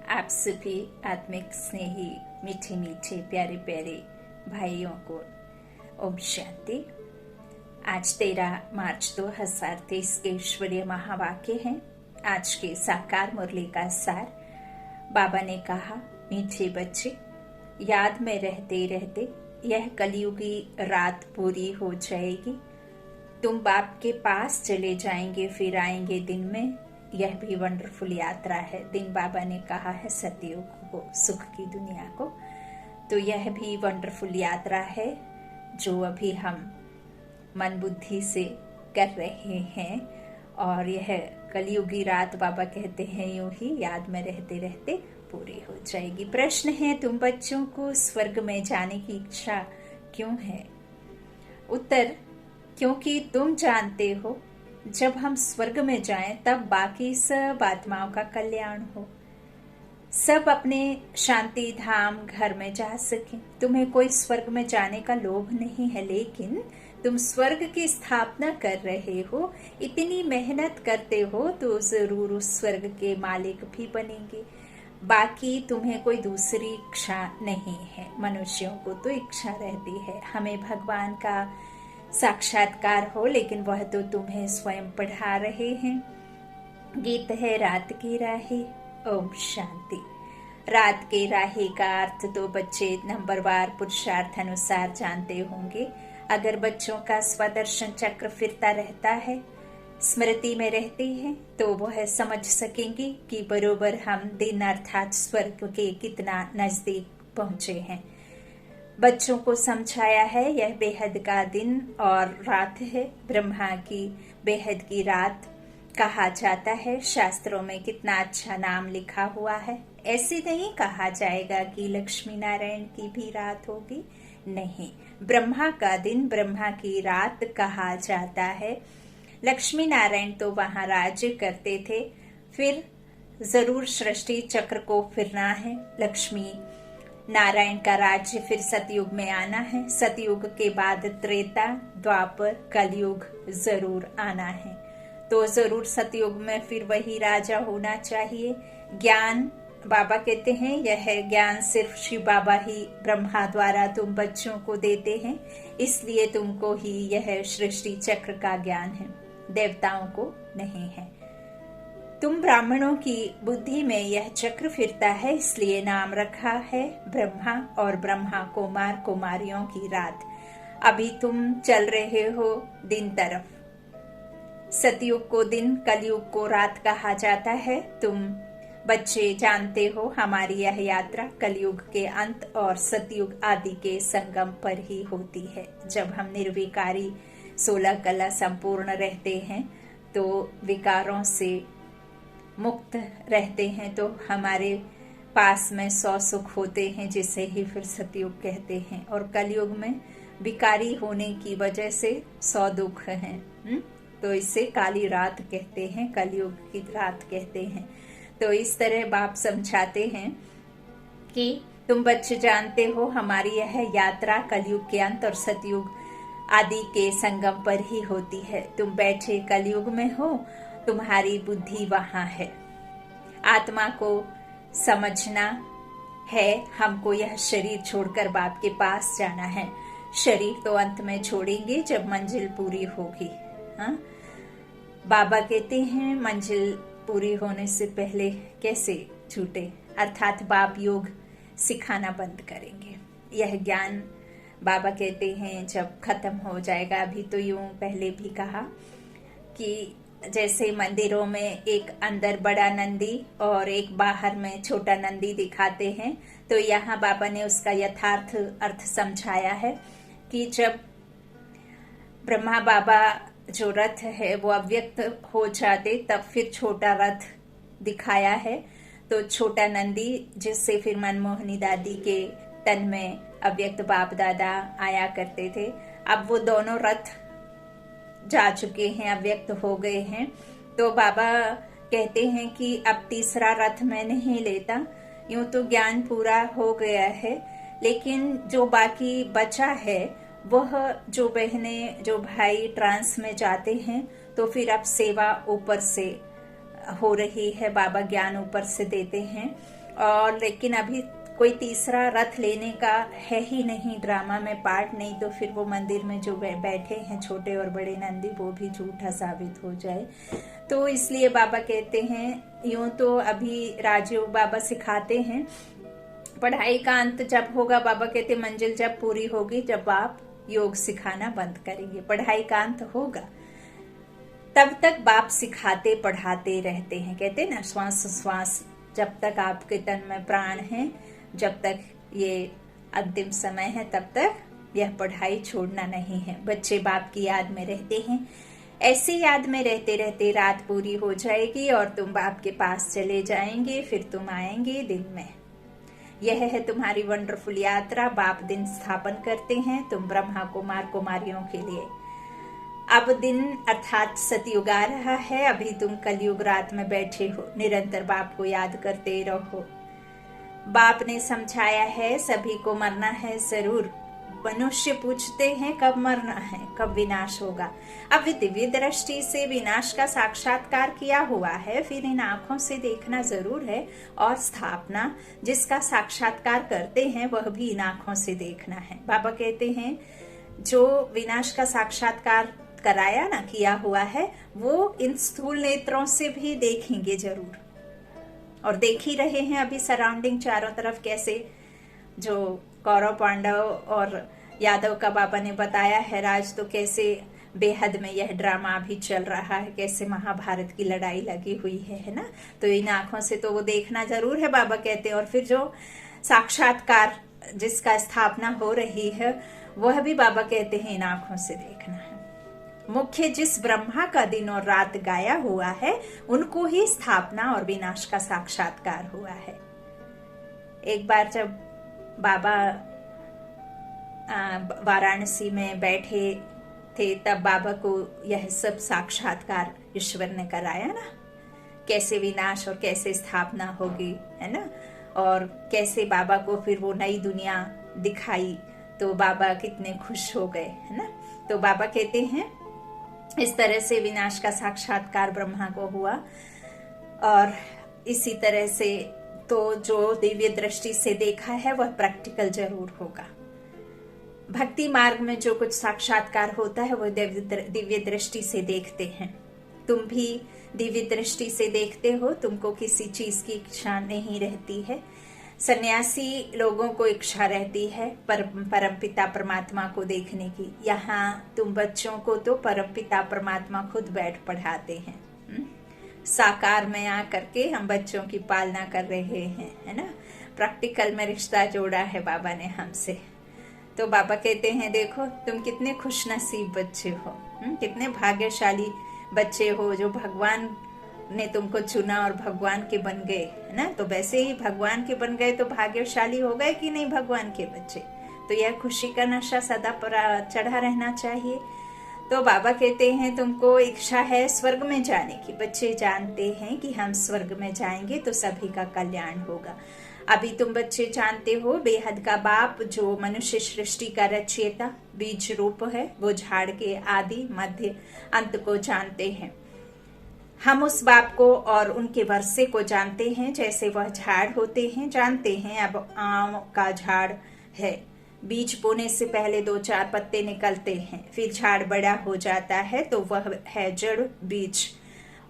आप सभी आत्मिक स्नेही मीठे मीठे प्यारे प्यारे भाइयों को ओम शांति। आज 13 मार्च 2023 के ईश्वरीय महावाक्य हैं। आज के साकार मुरली का सार। बाबा ने कहा, मीठे बच्चे, याद में रहते रहते यह कलयुगी रात पूरी हो जाएगी। तुम बाप के पास चले जाएंगे, फिर आएंगे दिन में। यह भी वंडरफुल यात्रा है। दिन बाबा ने कहा है सतयुग को, सुख की दुनिया को। तो यह भी वंडरफुल यात्रा है जो अभी हम मन बुद्धि से कर रहे हैं। और यह कलयुगी रात बाबा कहते हैं यूं ही याद में रहते रहते पूरी हो जाएगी। प्रश्न है, तुम बच्चों को स्वर्ग में जाने की इच्छा क्यों है? उत्तर, क्योंकि तुम जानते हो जब हम स्वर्ग में जाएं तब बाकी सब आत्माओं का कल्याण हो, सब अपने शांति धाम घर में जा सके। तुम्हें कोई स्वर्ग में जाने का लोभ नहीं है, लेकिन तुम स्वर्ग की स्थापना कर रहे हो, इतनी मेहनत करते हो तो जरूर उस स्वर्ग के मालिक भी बनेंगे। बाकी तुम्हें कोई दूसरी इच्छा नहीं है। मनुष्यों को तो इच्छा रहती है हमें भगवान का साक्षात्कार हो, लेकिन वह तो तुम्हें स्वयं पढ़ा रहे हैं। गीत है रात की राही। ओम शांति। रात के राही का अर्थ तो बच्चे नंबरवार पुरुषार्थ अनुसार जानते होंगे। अगर बच्चों का स्वदर्शन चक्र फिरता रहता है, स्मृति में रहती है, तो वह समझ सकेंगे कि बरोबर हम दिन अर्थात स्वर्ग के कितना नजदीक पहुंचे हैं। बच्चों को समझाया है यह बेहद का दिन और रात है। ब्रह्मा की बेहद की रात कहा जाता है। शास्त्रों में कितना अच्छा नाम लिखा हुआ है। ऐसे नहीं कहा जाएगा कि लक्ष्मी नारायण की भी रात होगी, नहीं, ब्रह्मा का दिन ब्रह्मा की रात कहा जाता है। लक्ष्मी नारायण तो वहां राज्य करते थे, फिर जरूर सृष्टि चक्र को फिरना है। लक्ष्मी नारायण का राज्य फिर सतयुग में आना है। सतयुग के बाद त्रेता, द्वापर, कलयुग जरूर आना है। तो जरूर सतयुग में फिर वही राजा होना चाहिए। ज्ञान, बाबा कहते हैं यह ज्ञान सिर्फ शिव बाबा ही ब्रह्मा द्वारा तुम बच्चों को देते हैं, इसलिए तुमको ही यह सृष्टि चक्र का ज्ञान है, देवताओं को नहीं है। तुम ब्राह्मणों की बुद्धि में यह चक्र फिरता है, इसलिए नाम रखा है ब्रह्मा और ब्रह्मा कुमार कुमारियों की रात। अभी तुम चल रहे हो दिन तरफ। सतयुग को दिन, कलयुग को रात कहा जाता है। तुम बच्चे जानते हो हमारी यह यात्रा कलयुग के अंत और सतयुग आदि के संगम पर ही होती है। जब हम निर्विकारी 16 कला संपूर्ण रहते हैं तो विकारों से मुक्त रहते हैं, तो हमारे पास में 100 सुख होते हैं, जिसे ही फिर सतयुग कहते हैं। और कलयुग में विकारी होने की वजह से 100 दुख हैं, तो इसे काली रात कहते हैं, कलयुग की रात कहते हैं। तो इस तरह बाप समझाते हैं कि तुम बच्चे जानते हो हमारी यह यात्रा कलयुग के अंत और सतयुग आदि के संगम पर ही होती है। तुम बैठे कलयुग में हो, तुम्हारी बुद्धि वहां है। आत्मा को समझना है, हमको यह शरीर छोड़कर बाप के पास जाना है। शरीर तो अंत में छोड़ेंगे जब मंजिल पूरी होगी। हाँ? बाबा कहते हैं मंजिल पूरी होने से पहले कैसे छूटे, अर्थात बाप योग सिखाना बंद करेंगे। यह ज्ञान बाबा कहते हैं जब खत्म हो जाएगा। अभी तो यूं पहले भी कहा कि जैसे मंदिरों में एक अंदर बड़ा नंदी और एक बाहर में छोटा नंदी दिखाते हैं, तो यहाँ बाबा ने उसका यथार्थ अर्थ समझाया है कि जब ब्रह्मा बाबा जो रथ है वो अव्यक्त हो जाते, तब फिर छोटा रथ दिखाया है। तो छोटा नंदी जिससे फिर मनमोहनी दादी के तन में अव्यक्त बाप दादा आया करते थे, अब वो दोनों रथ जा चुके हैं, अव्यक्त हो गए हैं। तो बाबा कहते हैं कि अब तीसरा रथ मैं नहीं लेता। यूं तो ज्ञान पूरा हो गया है, लेकिन जो बाकी बचा है वह जो बहनें जो भाई ट्रांस में जाते हैं, तो फिर अब सेवा ऊपर से हो रही है। बाबा ज्ञान ऊपर से देते हैं और लेकिन अभी कोई तीसरा रथ लेने का है ही नहीं ड्रामा में पार्ट, नहीं तो फिर वो मंदिर में जो बैठे हैं छोटे और बड़े नंदी वो भी झूठा साबित हो जाए। तो इसलिए बाबा कहते हैं, यूं तो अभी राजयोग बाबा सिखाते हैं, पढ़ाई का अंत जब होगा, बाबा कहते मंजिल जब पूरी होगी जब आप योग सिखाना बंद करेंगे, पढ़ाई का अंत होगा, तब तक बाप सिखाते पढ़ाते रहते हैं। कहते हैं ना, श्वास श्वास जब तक आपके तन में प्राण है, जब तक ये अंतिम समय है, तब तक यह पढ़ाई छोड़ना नहीं है। बच्चे बाप की याद में रहते हैं, ऐसी याद में रहते रहते रात पूरी हो जाएगी और तुम बाप के पास चले जाएंगे, फिर तुम आएंगे दिन में। यह है तुम्हारी वंडरफुल यात्रा। बाप दिन स्थापन करते हैं तुम ब्रह्मा कुमार कुमारियों के लिए। अब दिन अर्थात सतयुग आ रहा है, अभी तुम कलयुग रात में बैठे हो, निरंतर बाप को याद करते रहो। बाप ने समझाया है सभी को मरना है जरूर। मनुष्य पूछते हैं कब मरना है, कब विनाश होगा। अब दिव्य दृष्टि से विनाश का साक्षात्कार किया हुआ है, फिर इन आंखों से देखना जरूर है, और स्थापना जिसका साक्षात्कार करते हैं वह भी इन आंखों से देखना है। बाबा कहते हैं जो विनाश का साक्षात्कार कराया ना, किया हुआ है, वो इन स्थूल नेत्रों से भी देखेंगे जरूर। और देख ही रहे हैं अभी सराउंडिंग चारों तरफ कैसे, जो कौरव पांडव और यादव का बाबा ने बताया है राज, तो कैसे बेहद में यह ड्रामा अभी चल रहा है, कैसे महाभारत की लड़ाई लगी हुई है ना। तो इन आंखों से तो वो देखना जरूर है, बाबा कहते हैं। और फिर जो साक्षात्कार जिसका स्थापना हो रही है, वह भी बाबा कहते हैं इन आंखों से देखना है। मुख्य जिस ब्रह्मा का दिन और रात गाया हुआ है, उनको ही स्थापना और विनाश का साक्षात्कार हुआ है। एक बार जब बाबा वाराणसी में बैठे थे, तब बाबा को यह सब साक्षात्कार ईश्वर ने कराया ना, कैसे विनाश और कैसे स्थापना होगी, है ना। और कैसे बाबा को फिर वो नई दुनिया दिखाई, तो बाबा कितने खुश हो गए, है ना। तो बाबा कहते हैं इस तरह से विनाश का साक्षात्कार ब्रह्मा को हुआ। और इसी तरह से तो जो दिव्य दृष्टि से देखा है वह प्रैक्टिकल जरूर होगा। भक्ति मार्ग में जो कुछ साक्षात्कार होता है वह दिव्य दृष्टि से देखते हैं। तुम भी दिव्य दृष्टि से देखते हो, तुमको किसी चीज की इच्छा नहीं रहती है। सन्यासी लोगों को इच्छा रहती है परमपिता परमात्मा को देखने की। यहाँ तुम बच्चों को तो परमपिता परमात्मा खुद बैठ पढ़ाते हैं। साकार में आकर के हम बच्चों की पालना कर रहे हैं, है ना। प्रैक्टिकल में रिश्ता जोड़ा है बाबा ने हमसे। तो बाबा कहते हैं देखो तुम कितने खुशनसीब बच्चे हो, कितने भाग्यशाली बच्चे हो जो भगवान ने तुमको चुना और भगवान के बन गए, है ना। तो वैसे ही भगवान के बन गए तो भाग्यशाली हो गए कि नहीं भगवान के बच्चे। तो यह खुशी का नशा सदा चढ़ा रहना चाहिए। तो बाबा कहते हैं तुमको इच्छा है स्वर्ग में जाने की। बच्चे जानते हैं कि हम स्वर्ग में जाएंगे तो सभी का कल्याण होगा। अभी तुम बच्चे जानते हो बेहद का बाप जो मनुष्य सृष्टि का रचयिता बीज रूप है, वो झाड़ के आदि मध्य अंत को जानते हैं। हम उस बाप को और उनके वर्षे को जानते हैं, जैसे वह झाड़ होते हैं। जानते हैं अब आम का झाड़ है, बीज बोने से पहले 2-4 पत्ते निकलते हैं, फिर झाड़ बड़ा हो जाता है तो वह है जड़ बीज।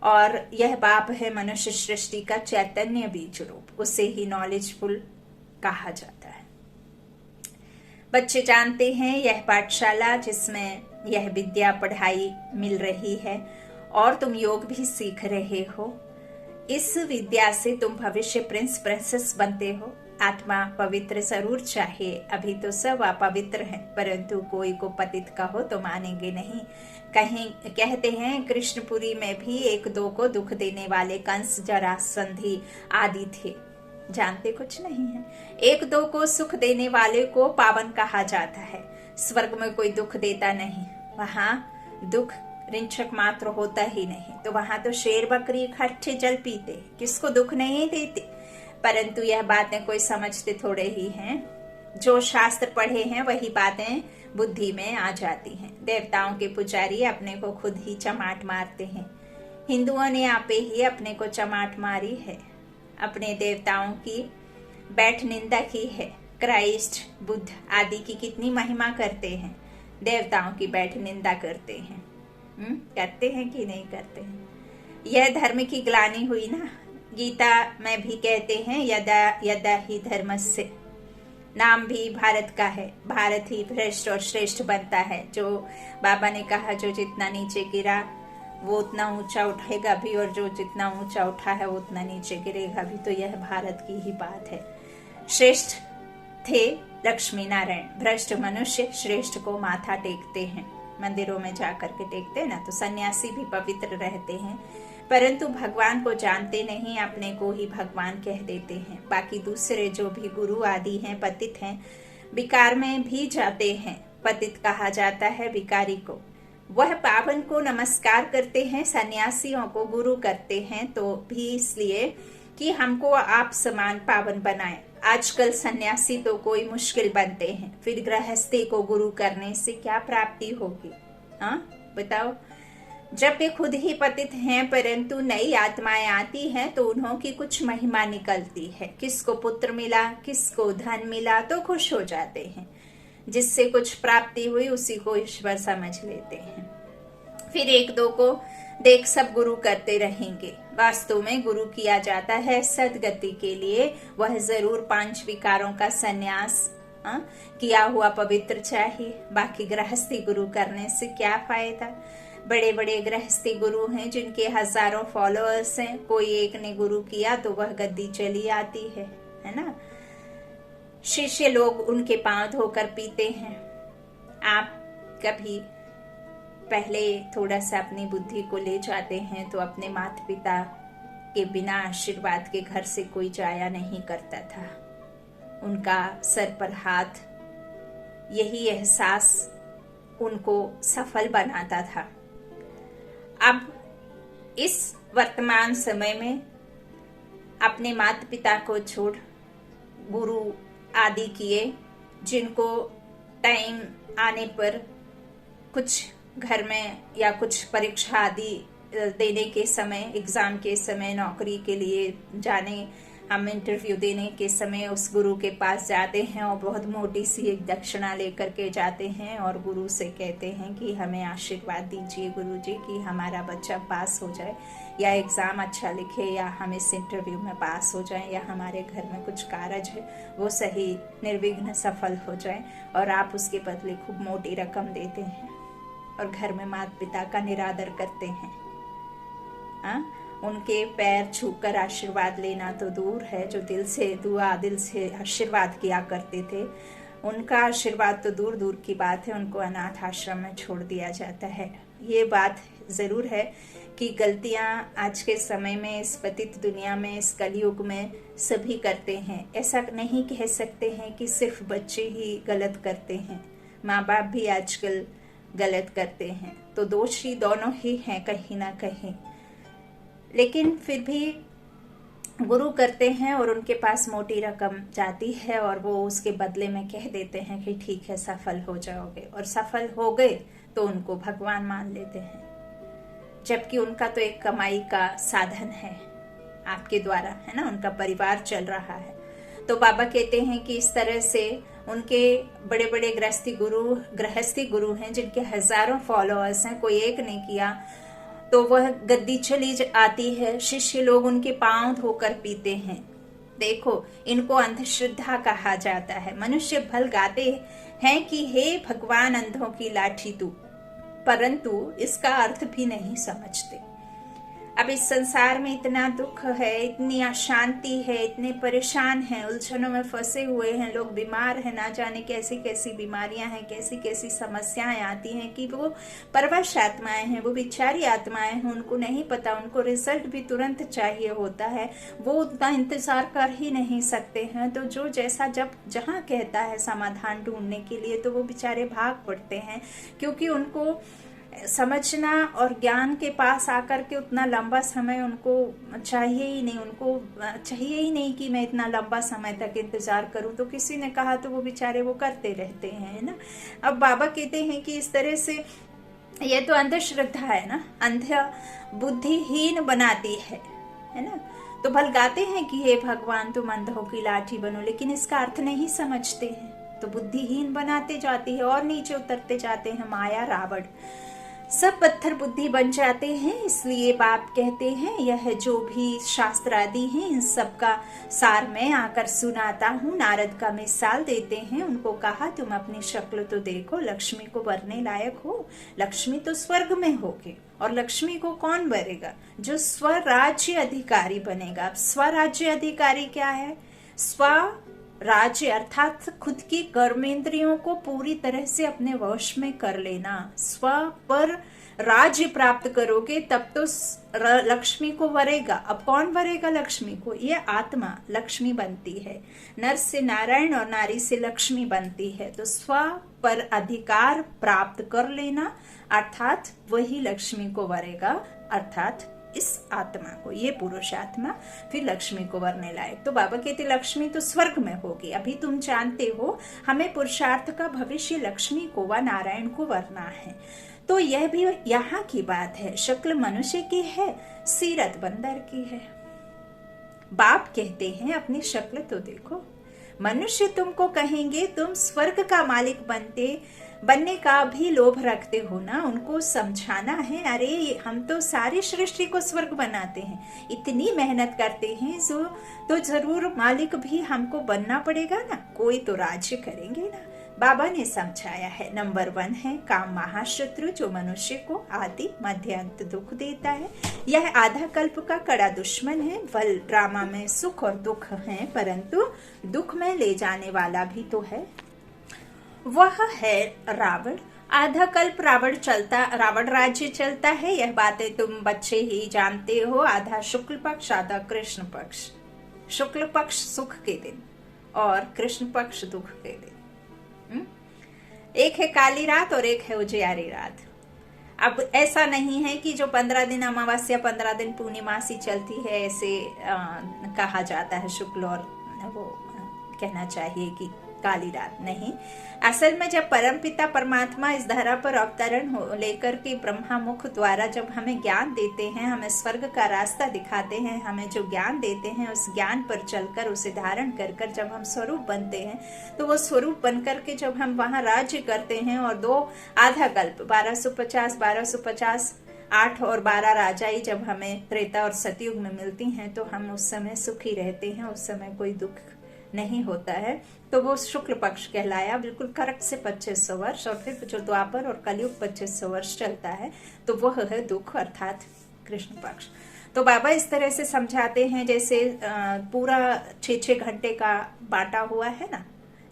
और यह बाप है मनुष्य सृष्टि का चैतन्य बीज रूप, उसे ही नॉलेजफुल कहा जाता है। बच्चे जानते हैं यह पाठशाला जिसमें यह विद्या पढ़ाई मिल रही है और तुम योग भी सीख रहे हो। इस विद्या से तुम भविष्य प्रिंस प्रिंसेस बनते हो। आत्मा पवित्र जरूर चाहिए, अभी तो सब अपवित्र हैं, परंतु कोई को पतित कहो तो मानेंगे नहीं। कहीं कहते हैं कृष्णपुरी में भी 1-2 को दुख देने वाले कंस जरासंधि आदि थे, जानते कुछ नहीं है। 1-2 को सुख देने वाले को पावन कहा जाता है। स्वर्ग में कोई दुख देता नहीं, वहाँ दुख रिंचक मात्र होता ही नहीं। तो वहां तो शेर बकरी इकट्ठे जल पीते, किसको दुख नहीं देते। परंतु यह बातें कोई समझते थोड़े ही हैं। जो शास्त्र पढ़े हैं वही बातें बुद्धि में आ जाती हैं। देवताओं के पुजारी अपने को खुद ही चमाट मारते हैं। हिंदुओं ने आपे ही अपने को चमाट मारी है। अपने देवताओं की बैठ निंदा की है। क्राइस्ट, बुद्ध आदि की कितनी महिमा करते हैं, देवताओं की बैठ निंदा करते हैं। करते हैं कि नहीं करते हैं? यह धर्म की ग्लानि हुई ना। गीता में भी कहते हैं यदा यदा ही धर्मस्य। नाम भी भारत का है, भारत ही भ्रष्ट और श्रेष्ठ बनता है। जो बाबा ने कहा, जो जितना नीचे गिरा वो उतना ऊंचा उठेगा भी, और जो जितना ऊंचा उठा है वो उतना नीचे गिरेगा भी। तो यह भारत की ही बात है। श्रेष्ठ थे लक्ष्मी नारायण। भ्रष्ट मनुष्य श्रेष्ठ को माथा टेकते हैं, मंदिरों में जाकर के टेकते हैं ना। तो सन्यासी भी पवित्र रहते हैं, परंतु भगवान को जानते नहीं, अपने को ही भगवान कह देते हैं। बाकी दूसरे जो भी गुरु आदि हैं, पतित हैं, विकार में भी जाते हैं। पतित कहा जाता है विकारी को। वह पावन को नमस्कार करते हैं, सन्यासियों को गुरु करते हैं, तो भी इसलिए कि हमको आप समान पावन बनाए। आजकल सन्यासी तो कोई मुश्किल बनते हैं, फिर गृहस्थी को गुरु करने से क्या प्राप्ति होगी? हाँ बताओ। जब वे खुद ही पतित हैं, परंतु नई आत्माएं आती हैं तो उन्हों की कुछ महिमा निकलती है। किसको पुत्र मिला, किसको धन मिला, तो खुश हो जाते हैं। जिससे कुछ प्राप्ति हुई उसी को ईश्वर समझ लेते हैं। फिर एक दो को देख सब गुरु करते रहेंगे। वास्तव में गुरु किया जाता है सदगति के लिए। वह जरूर 5 विकारों का संन्यास किया हुआ पवित्र चाहिए। बाकी गृहस्थी गुरु करने से क्या फायदा? बड़े बड़े गृहस्थी गुरु हैं जिनके हजारों फॉलोअर्स हैं, कोई एक ने गुरु किया तो वह गद्दी चली आती है ना। शिष्य लोग उनके पांव धोकर पीते हैं। आप कभी पहले थोड़ा सा अपनी बुद्धि को ले जाते हैं तो अपने माता पिता के बिना आशीर्वाद के घर से कोई जाया नहीं करता था। उनका सर पर हाथ, यही एहसास उनको सफल बनाता था। अब इस वर्तमान समय में अपने माता पिता को छोड़ गुरु आदि किए, जिनको टाइम आने पर कुछ घर में या कुछ परीक्षा आदि देने के समय, एग्जाम के समय, नौकरी के लिए जाने, हम इंटरव्यू देने के समय उस गुरु के पास जाते हैं और बहुत मोटी सी एक दक्षिणा लेकर के जाते हैं और गुरु से कहते हैं कि हमें आशीर्वाद दीजिए गुरुजी कि हमारा बच्चा पास हो जाए, या एग्जाम अच्छा लिखे, या हम इस इंटरव्यू में पास हो जाए, या हमारे घर में कुछ कार्य है वो सही निर्विघ्न सफल हो जाए। और आप उसके बदले खूब मोटी रकम देते हैं और घर में माता पिता का निरादर करते हैं। उनके पैर छूकर आशीर्वाद लेना तो दूर है, जो दिल से दुआ, दिल से आशीर्वाद किया करते थे, उनका आशीर्वाद तो दूर दूर की बात है, उनको अनाथ आश्रम में छोड़ दिया जाता है। ये बात जरूर है कि गलतियां आज के समय में, इस पतित दुनिया में, इस कलयुग में सभी करते हैं। ऐसा नहीं कह सकते हैं कि सिर्फ बच्चे ही गलत करते हैं, माँ बाप भी आजकल गलत करते हैं। तो दोषी दोनों ही हैं कहीं ना कहीं, लेकिन फिर भी गुरु करते हैं और उनके पास मोटी रकम जाती है और वो उसके बदले में कह देते हैं कि ठीक है सफल हो जाओगे, और सफल हो गए तो उनको भगवान मान लेते हैं, जबकि उनका तो एक कमाई का साधन है आपके द्वारा, है ना, उनका परिवार चल रहा है। तो बाबा कहते हैं कि इस तरह से उनके बड़े बड़े गृहस्थी गुरु हैं जिनके हजारों फॉलोअर्स हैं, कोई एक ने किया तो वह गद्दी चली आती है। शिष्य लोग उनके पांव धोकर पीते हैं। देखो, इनको अंधश्रद्धा कहा जाता है। मनुष्य भल गाते हैं कि हे भगवान अंधों की लाठी तू, परंतु इसका अर्थ भी नहीं समझते। अब इस संसार में इतना दुख है, इतनी अशांति है, इतने परेशान हैं, उलझनों में फंसे हुए हैं, लोग बीमार हैं, ना जाने कैसी कैसी बीमारियां हैं, कैसी कैसी समस्याएं आती हैं कि वो परवश आत्माएं हैं, वो बिचारी आत्माएं हैं, उनको नहीं पता, उनको रिजल्ट भी तुरंत चाहिए होता है, वो उतना इंतजार कर ही नहीं सकते हैं। तो जो जैसा जब जहाँ कहता है समाधान ढूंढने के लिए, तो वो बेचारे भाग पड़ते हैं, क्योंकि उनको समझना और ज्ञान के पास आकर के उतना लंबा समय उनको चाहिए ही नहीं। उनको चाहिए ही नहीं कि मैं इतना लंबा समय तक इंतजार करूं। तो किसी ने कहा तो वो बेचारे वो करते रहते हैं ना। अब बाबा कहते हैं कि इस तरह से ये तो अंधश्रद्धा है ना, अंध बुद्धिहीन बनाती है ना। तो गाते हैं कि हे भगवान तुम अंधों की लाठी बनो, लेकिन इसका अर्थ नहीं समझते हैं, तो बुद्धिहीन बनाते जाती है और नीचे उतरते जाते हैं। माया रावण सब पत्थर बुद्धि बन जाते हैं। इसलिए बाप कहते हैं यह जो भी शास्त्र आदि हैं इन सब का सार मैं आकर सुनाता हूँ। नारद का मिसाल देते हैं, उनको कहा तुम अपनी शक्ल तो देखो, लक्ष्मी को वरने लायक हो। लक्ष्मी तो स्वर्ग में होगी, और लक्ष्मी को कौन वरेगा? जो स्वराज्य अधिकारी बनेगा। अब स्वराज्य अधिकारी क्या है? राज्य अर्थात खुद की कर्मेंद्रियों को पूरी तरह से अपने वश में कर लेना। स्व पर राज्य प्राप्त करोगे तब तो लक्ष्मी को वरेगा। अब कौन वरेगा लक्ष्मी को? ये आत्मा लक्ष्मी बनती है। नर से नारायण और नारी से लक्ष्मी बनती है। तो स्व पर अधिकार प्राप्त कर लेना अर्थात वही लक्ष्मी को वरेगा, अर्थात इस आत्मा को, ये पुरुष आत्मा फिर लक्ष्मी को वरने लायक। तो बाबा कहते लक्ष्मी तो स्वर्ग में होगी। अभी तुम जानते हो हमें पुरुषार्थ का भविष्य लक्ष्मी को व नारायण को वरना है। तो यह भी यहाँ की बात है। शक्ल मनुष्य की है, सीरत बंदर की है। बाप कहते हैं अपनी शक्ल तो देखो। मनुष्य तुमको कहेंगे तुम स्वर्ग का मालिक बनने का भी लोभ रखते हो ना। उनको समझाना है, अरे हम तो सारी सृष्टि को स्वर्ग बनाते हैं, इतनी मेहनत करते हैं, तो जरूर मालिक भी हमको बनना पड़ेगा ना, कोई तो राज्य करेंगे ना। बाबा ने समझाया है, नंबर 1 है काम महाशत्रु, जो मनुष्य को आदि मध्य अंत दुख देता है। यह आधा कल्प का कड़ा दुश्मन है। वल ड्रामा में सुख और दुख है, परंतु दुख में ले जाने वाला भी तो है, वह है रावण। आधा कल्प रावण राज्य चलता है। यह बातें तुम बच्चे ही जानते हो। आधा शुक्ल पक्ष, आधा कृष्ण पक्ष। शुक्ल पक्ष सुख के दिन और कृष्ण पक्ष दुख के दिन। एक है काली रात और एक है उजियारी रात। अब ऐसा नहीं है कि जो 15 दिन अमावस्या 15 दिन पूर्णिमासी चलती है ऐसे कहा जाता है शुक्ल, और वो कहना चाहिए कि काली रात नहीं। असल में जब परमपिता परमात्मा इस धरा पर अवतरण लेकर के ब्रह्मा मुख द्वारा जब हमें ज्ञान देते हैं, हमें स्वर्ग का रास्ता दिखाते हैं, हमें जो ज्ञान देते हैं उस ज्ञान पर चलकर उसे धारण कर जब हम स्वरूप बनते हैं, तो वो स्वरूप बनकर के जब हम वहां राज्य करते हैं और 2 आधा कल्प 1250 8 और 12 राजाई जब हमें त्रेता और सतयुग में मिलती हैं, तो हम उस समय सुखी रहते हैं, उस समय कोई दुख नहीं होता है। तो वो शुक्ल पक्ष कहलाया, बिल्कुल करेक्ट से 2500 वर्ष। और फिर जो द्वापर और कलयुग 2500 वर्ष चलता है, तो वह है दुख अर्थात कृष्ण पक्ष। तो बाबा इस तरह से समझाते हैं जैसे पूरा 6-6 घंटे का बांटा हुआ है ना,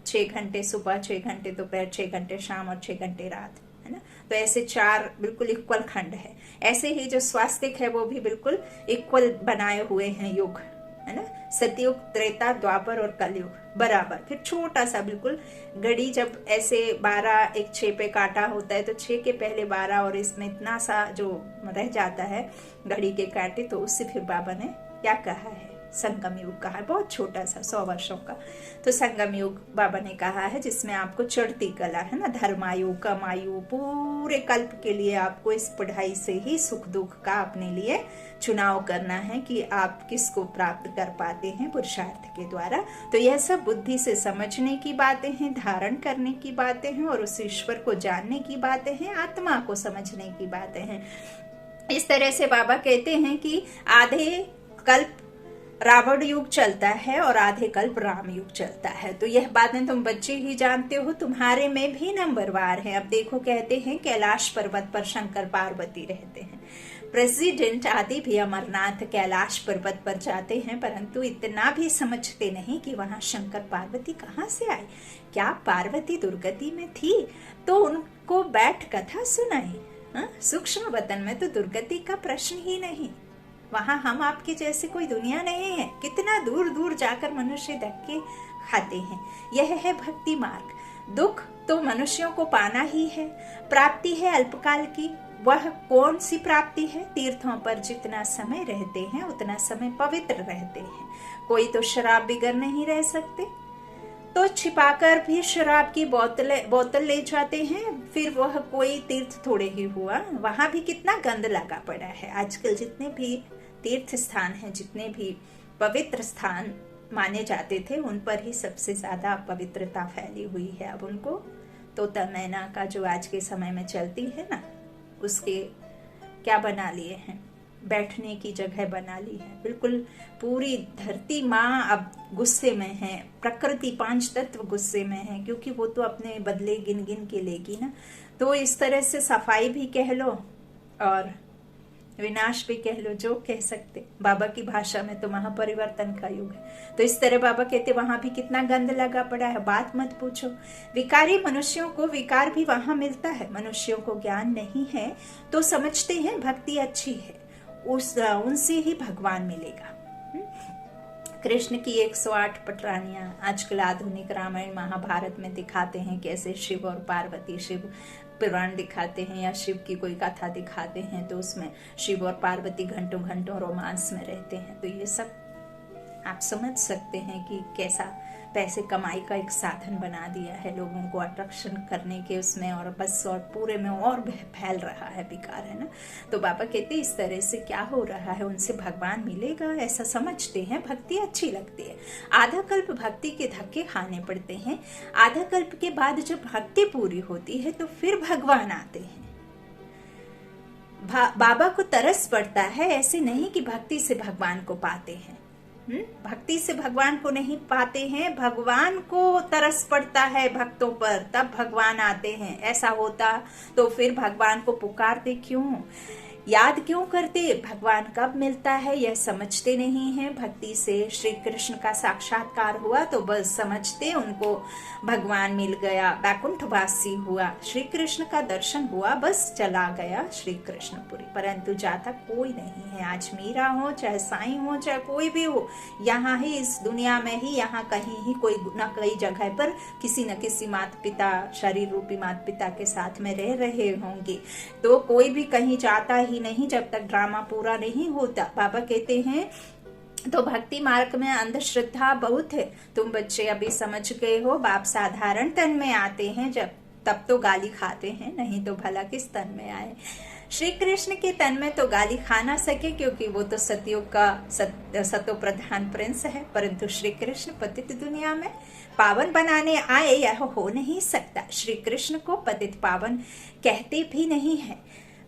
6 घंटे सुबह, 6 घंटे दोपहर, 6 घंटे शाम और 6 घंटे रात, है ना। तो ऐसे 4 बिल्कुल इक्वल खंड है। ऐसे ही जो स्वास्तिक है वो भी बिल्कुल इक्वल बनाए हुए हैं युग, है ना। सतयुग, त्रेता, द्वापर और कलयुग बराबर। फिर छोटा सा बिल्कुल घड़ी जब ऐसे 12 एक 6 पे काटा होता है, तो 6 के पहले 12 और इसमें इतना सा जो रह जाता है घड़ी के कांटे, तो उससे फिर बाबा ने क्या कहा है, संगम युग कहा है, बहुत छोटा सा 100 वर्षों का। तो संगम युग बाबा ने कहा है जिसमें आपको चढ़ती कला, है ना, धर्मायु कमायु पूरे कल्प के लिए आपको इस पढ़ाई से ही सुख दुख का अपने लिए चुनाव करना है कि आप किसको प्राप्त कर पाते हैं पुरुषार्थ के द्वारा। तो यह सब बुद्धि से समझने की बातें हैं, धारण करने की बातें हैं, और उस ईश्वर को जानने की बातें हैं, आत्मा को समझने की बातें हैं। इस तरह से बाबा कहते हैं कि आधे कल्प रावण युग चलता है और आधे कल्प राम युग चलता है। तो यह बातें तुम बच्चे ही जानते हो, तुम्हारे में भी नंबरवार है। अब देखो, कहते हैं कैलाश पर्वत पर शंकर पार्वती रहते हैं। प्रेसिडेंट आदि भी अमरनाथ कैलाश पर्वत पर जाते हैं, परंतु इतना भी समझते नहीं कि वहां शंकर पार्वती कहाँ से आए। क्या पार्वती दुर्गति में थी तो उनको बैठ कथा सुनाई? सूक्ष्म वतन में तो दुर्गति का प्रश्न ही नहीं। वहां हम आपके जैसे कोई दुनिया नहीं है। कितना दूर दूर जाकर मनुष्य धक्के खाते हैं। यह है भक्ति मार्ग। दुख तो मनुष्यों को पाना ही है। प्राप्ति है अल्पकाल की। वह कौन सी प्राप्ति है? तीर्थों पर जितना समय रहते हैं उतना समय पवित्र रहते हैं। कोई तो शराब बिगर नहीं रह सकते, तो छिपाकर भी शराब की बोतल ले जाते हैं। फिर वह कोई तीर्थ थोड़े ही हुआ, वहां भी कितना गंद लगा पड़ा है। आजकल जितने भी तीर्थ स्थान हैं, जितने भी पवित्र स्थान माने जाते थे, उन पर ही सबसे ज्यादा पवित्रता फैली हुई है। अब उनको तोता मैना का जो आज के समय में चलती है ना, उसके क्या बना लिए हैं, बैठने की जगह बना ली है। बिल्कुल पूरी धरती माँ अब गुस्से में है, प्रकृति 5 तत्व गुस्से में है, क्योंकि वो तो अपने बदले गिन गिन के लेगी ना। तो इस तरह से सफाई भी कह लो और विनाश भी कह लो, जो कह सकते। बाबा की भाषा में तो महापरिवर्तन का युग है। तो इस तरह बाबा कहते वहां भी कितना गंद लगा पड़ा है, बात मत पूछो। विकारी मनुष्यों को विकार भी वहां मिलता है। मनुष्यों को ज्ञान नहीं है तो समझते हैं भक्ति अच्छी है, उनसे ही भगवान मिलेगा। कृष्ण की 108 पटरानियां आजकल आधुनिक रामायण महाभारत में दिखाते हैं, कैसे शिव और पार्वती, शिव पुराण दिखाते हैं या शिव की कोई कथा दिखाते हैं, तो उसमें शिव और पार्वती घंटों घंटों रोमांस में रहते हैं। तो ये सब आप समझ सकते हैं कि कैसा पैसे कमाई का एक साधन बना दिया है, लोगों को अट्रैक्शन करने के उसमें, और बस और पूरे में और फैल रहा है विकार, है ना। तो बाबा कहते इस तरह से क्या हो रहा है, उनसे भगवान मिलेगा ऐसा समझते हैं, भक्ति अच्छी लगती है। आधा कल्प भक्ति के धक्के खाने पड़ते हैं, आधा कल्प के बाद जब भक्ति पूरी होती है तो फिर भगवान आते हैं। बाबा को तरस पड़ता है, ऐसे नहीं कि भक्ति से भगवान को पाते हैं। भक्ति से भगवान को नहीं पाते हैं, भगवान को तरस पड़ता है भक्तों पर, तब भगवान आते हैं। ऐसा होता तो फिर भगवान को पुकारते क्यों, याद क्यों करते, भगवान कब मिलता है यह समझते नहीं है। भक्ति से श्री कृष्ण का साक्षात्कार हुआ तो बस समझते उनको भगवान मिल गया, बैकुंठवासी हुआ, श्री कृष्ण का दर्शन हुआ, बस चला गया श्री कृष्णपुरी। परंतु जाता कोई नहीं है। आज मीरा हो चाहे साईं हो चाहे कोई भी हो, यहाँ ही इस दुनिया में ही, यहाँ कहीं ही कोई न कई जगह पर किसी न किसी माता पिता, शरीर रूपी माता पिता के साथ में रह रहे होंगे। तो कोई भी कहीं जाता ही नहीं जब तक ड्रामा पूरा नहीं होता। बाबा कहते हैं तो भक्ति मार्ग में अंधश्रद्धा बहुत है। तुम बच्चे अभी समझ गए हो, बाप साधारण तन में आते हैं जब, तब तो गाली खाते हैं, नहीं तो भला किस तन में आए। श्री कृष्ण के तन में तो गाली खा ना सके, क्योंकि वो तो सतयुग का सतो प्रधान प्रिंस है। परंतु श्री कृष्ण पतित दुनिया में पावन बनाने आए, यह हो नहीं सकता। श्री कृष्ण को पतित पावन कहते भी नहीं है।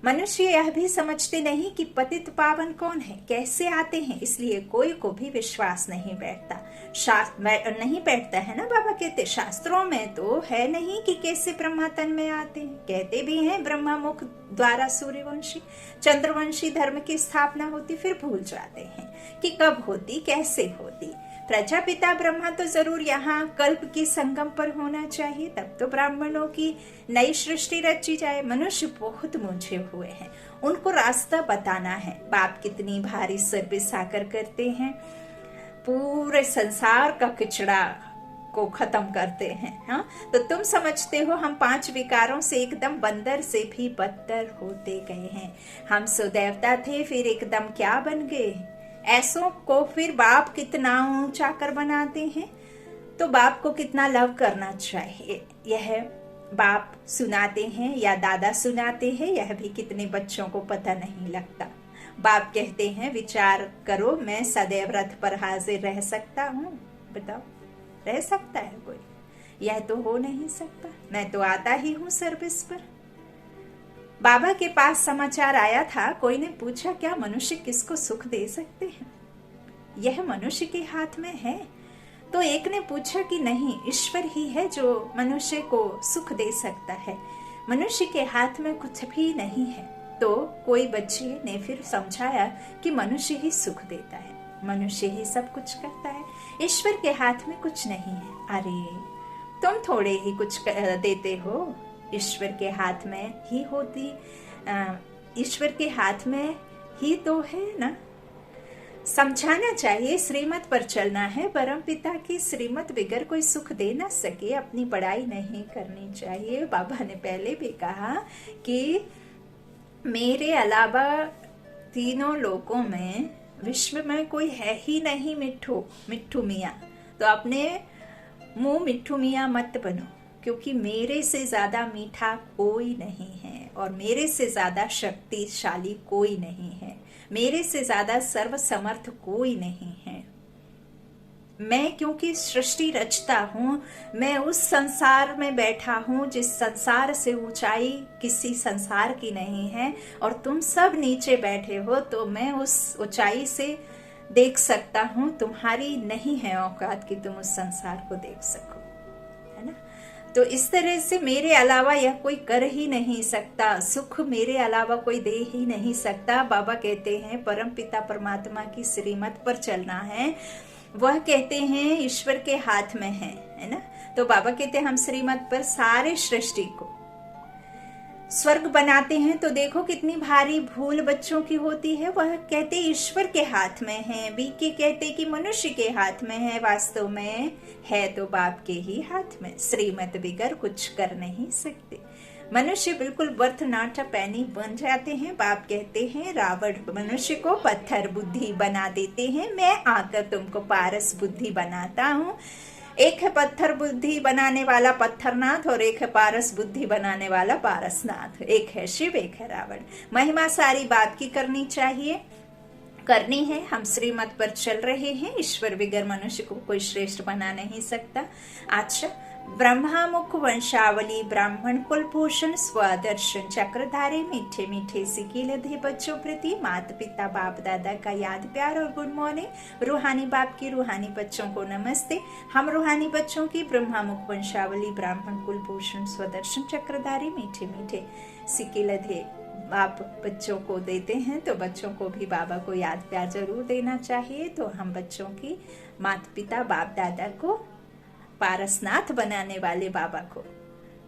मनुष्य यह भी समझते नहीं कि पतित पावन कौन है, कैसे आते हैं, इसलिए कोई को भी विश्वास नहीं बैठता। शास्त्र नहीं बैठता है ना। बाबा कहते शास्त्रों में तो है नहीं कि कैसे ब्रह्मा तन में आते हैं। कहते भी हैं ब्रह्मा मुख द्वारा सूर्यवंशी चंद्रवंशी धर्म की स्थापना होती, फिर भूल जाते हैं कि कब होती, कैसे होती। प्रजापिता ब्रह्मा तो जरूर यहाँ कल्प की संगम पर होना चाहिए, तब तो ब्राह्मणों की नई सृष्टि रची जाए। मनुष्य बहुत मूंझे हुए हैं, उनको रास्ता बताना है। बाप कितनी भारी सर्विस आकर करते हैं, पूरे संसार का कचरा को खत्म करते हैं। हाँ, तो तुम समझते हो हम 5 विकारों से एकदम बंदर से भी बदतर होते गए हैं। हम सुदेवता थे, फिर एकदम क्या बन गए। ऐसों को फिर बाप कितना ऊंचा कर बनाते हैं। तो बाप को कितना लव करना चाहिए, यह बाप सुनाते हैं या दादा सुनाते हैं, यह भी कितने बच्चों को पता नहीं लगता। बाप कहते हैं विचार करो, मैं सदैव रथ पर हाजिर रह सकता हूँ। बताओ, रह सकता है कोई? यह तो हो नहीं सकता। मैं तो आता ही हूँ सर्विस पर। बाबा के पास समाचार आया था, कोई ने पूछा क्या मनुष्य किसको सुख दे सकते हैं, यह मनुष्य के हाथ में है? तो एक ने पूछा कि नहीं, ईश्वर ही है जो मनुष्य को सुख दे सकता है, मनुष्य के हाथ में कुछ भी नहीं है। तो कोई बच्चे ने फिर समझाया कि मनुष्य ही सुख देता है, मनुष्य ही सब कुछ करता है, ईश्वर के हाथ में कुछ नहीं है। अरे तुम थोड़े ही कुछ देते हो, ईश्वर के हाथ में ही होती, ईश्वर के हाथ में ही तो है ना। समझाना चाहिए, श्रीमत पर चलना है। परम पिता की श्रीमत बगैर कोई सुख दे ना सके। अपनी बड़ाई नहीं करनी चाहिए। बाबा ने पहले भी कहा कि मेरे अलावा तीनों लोकों में, विश्व में कोई है ही नहीं मिट्ठू मियाँ। तो अपने मुंह मिट्ठू मियाँ मत बनो, क्योंकि मेरे से ज्यादा मीठा कोई नहीं है और मेरे से ज्यादा शक्तिशाली कोई नहीं है, मेरे से ज्यादा सर्वसमर्थ कोई नहीं है। मैं क्योंकि सृष्टि रचता हूँ, मैं उस संसार में बैठा हूँ जिस संसार से ऊंचाई किसी संसार की नहीं है, और तुम सब नीचे बैठे हो, तो मैं उस ऊंचाई से देख सकता हूँ। तुम्हारी नहीं है औकात कि तुम उस संसार को देख सको, है ना। तो इस तरह से मेरे अलावा यह कोई कर ही नहीं सकता, सुख मेरे अलावा कोई दे ही नहीं सकता। बाबा कहते हैं परम पिता परमात्मा की श्रीमत पर चलना है, वह कहते हैं ईश्वर के हाथ में है ना। तो बाबा कहते हैं हम श्रीमत पर सारे सृष्टि को स्वर्ग बनाते हैं, तो देखो कितनी भारी भूल बच्चों की होती है। वह कहते ईश्वर के हाथ में है, बीके कहते कि मनुष्य के हाथ में है, वास्तव में है तो बाप के ही हाथ में। श्रीमत बिगर कुछ कर नहीं सकते। मनुष्य बिल्कुल बर्थ नाटा पैनी बन जाते हैं। बाप कहते हैं रावण मनुष्य को पत्थर बुद्धि बना देते हैं, मैं आकर तुमको पारस बुद्धि बनाता हूँ। एक है पत्थर बुद्धि बनाने वाला पत्थरनाथ, और एक है पारस बुद्धि बनाने वाला पारसनाथ। एक है शिव, एक है रावण। महिमा सारी बाप की करनी चाहिए, करनी है। हम श्रीमत पर चल रहे हैं। ईश्वर बिगर मनुष्य को कोई श्रेष्ठ बना नहीं सकता। अच्छा, ब्रह्मा मुख वंशावली ब्राह्मण कुलभूषण स्वदर्शन चक्रधारी मीठे मीठे सिकीलधे बच्चों प्रति माता पिता बाप दादा का याद प्यार और गुड मॉर्निंग। रूहानी बाप की रूहानी बच्चों को नमस्ते। हम रूहानी बच्चों की ब्रह्मा मुख वंशावली ब्राह्मण कुलभूषण स्वदर्शन चक्रधारी मीठे मीठे सिकीलधे बाप बच्चों को देते हैं, तो बच्चों को भी बाबा को याद प्यार जरूर देना चाहिए। तो हम बच्चों की माता पिता बाप दादा को, पारसनाथ बनाने वाले बाबा को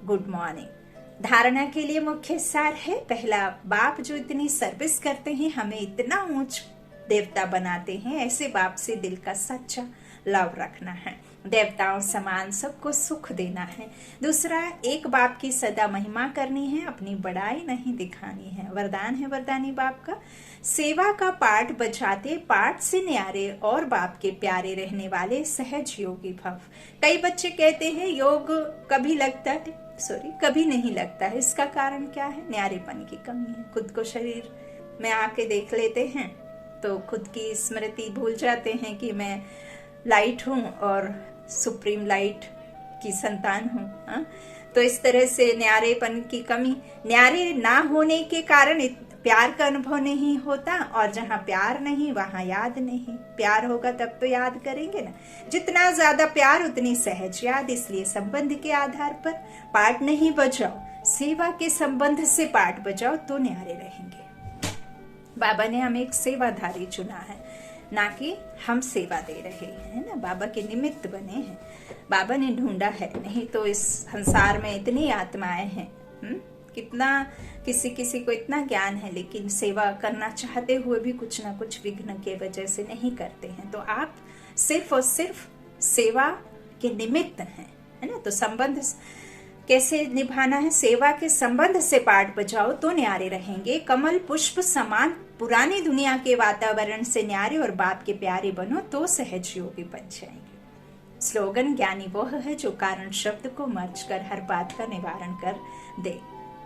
गुड मॉर्निंग। धारणा के लिए मुख्य सार है, पहला, बाप जो इतनी सर्विस करते हैं, हमें इतना ऊंच देवता बनाते हैं, ऐसे बाप से दिल का सच्चा लव रखना है, देवताओं समान सबको सुख देना है। दूसरा, एक बाप की सदा महिमा करनी है, अपनी बड़ाई नहीं दिखानी है। वरदान है वरदानी बाप का, सेवा का पाठ बजाते पाठ से न्यारे और बाप के प्यारे रहने वाले सहज योगी भव। कई बच्चे कहते हैं योग कभी लगता है, कभी नहीं लगता है। इसका कारण क्या है? न्यारेपन की कमी है। खुद को शरीर में आके देख लेते हैं तो खुद की स्मृति भूल जाते हैं कि मैं लाइट हूँ और सुप्रीम लाइट की संतान हूँ। तो इस तरह से न्यारेपन की कमी, न्यारे ना होने के कारण प्यार का अनुभव नहीं होता, और जहाँ प्यार नहीं वहाँ याद नहीं। प्यार होगा तब तो याद करेंगे ना। जितना ज्यादा प्यार उतनी सहज याद। इसलिए संबंध के आधार पर पाठ नहीं बजाओ, सेवा के संबंध से पाठ बजाओ तो न्यारे रहेंगे। बाबा ने हमें एक सेवाधारी चुना है, ना कि हम सेवा दे रहे हैं ना, बाबा के निमित्त बने हैं। बाबा ने ढूंढा है, नहीं तो इस संसार में इतनी आत्माएं हैं। कितना किसी किसी को इतना ज्ञान है, लेकिन सेवा करना चाहते हुए भी कुछ ना कुछ विघ्न के वजह से नहीं करते हैं। तो आप सिर्फ और सिर्फ सेवा के निमित्त हैं, है ना। तो संबंध कैसे निभाना है? सेवा के संबंध से पाठ बजाओ तो न्यारे रहेंगे। कमल पुष्प समान पुरानी दुनिया के वातावरण से न्यारे और बाप के प्यारे बनो तो सहज योगी बन जाएंगे। स्लोगन, ज्ञानी वह है जो कारण शब्द को मर्ज कर हर बात का निवारण कर दे।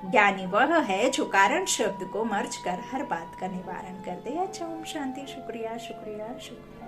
ज्ञानी वह है जो कारण शब्द को मर्ज कर हर बात का निवारण कर दे। अच्छा, ओम शांति। शुक्रिया शुक्रिया शुक्रिया।